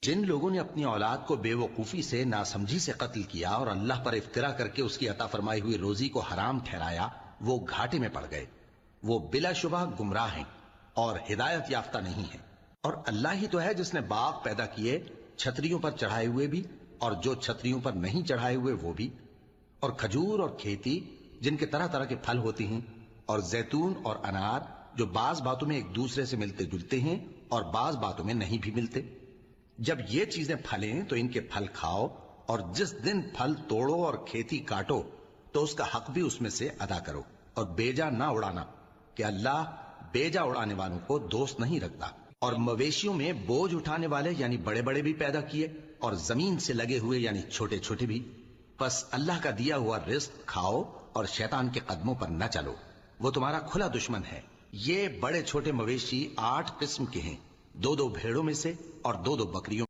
جن لوگوں نے اپنی اولاد کو بے وقوفی سے ناسمجھی سے قتل کیا اور اللہ پر افترا کر کے اس کی عطا فرمائی ہوئی روزی کو حرام ٹھہرایا، وہ گھاٹے میں پڑ گئے، وہ بلا شبہ گمراہ ہیں اور ہدایت یافتہ نہیں ہیں۔ اور اللہ ہی تو ہے جس نے باغ پیدا کیے، چھتریوں پر چڑھائے ہوئے بھی اور جو چھتریوں پر نہیں چڑھائے ہوئے وہ بھی، اور کھجور اور کھیتی جن کے طرح طرح کے پھل ہوتے ہیں، اور زیتون اور انار جو بعض باتوں میں ایک دوسرے سے ملتے جلتے ہیں اور بعض باتوں میں نہیں بھی ملتے۔ جب یہ چیزیں پھلیں تو ان کے پھل کھاؤ، اور جس دن پھل توڑو اور کھیتی کاٹو تو اس کا حق بھی اس میں سے ادا کرو، اور بیجا نہ اڑانا کہ اللہ بیجا اڑانے والوں کو دوست نہیں رکھتا۔ اور مویشیوں میں بوجھ اٹھانے والے یعنی بڑے بڑے بھی پیدا کیے، اور زمین سے لگے ہوئے یعنی چھوٹے چھوٹے بھی۔ پس اللہ کا دیا ہوا رزق کھاؤ اور شیطان کے قدموں پر نہ چلو، وہ تمہارا کھلا دشمن ہے۔ یہ بڑے چھوٹے مویشی 8 قسم کے ہیں، 2 بھیڑوں میں سے اور 2 بکریوں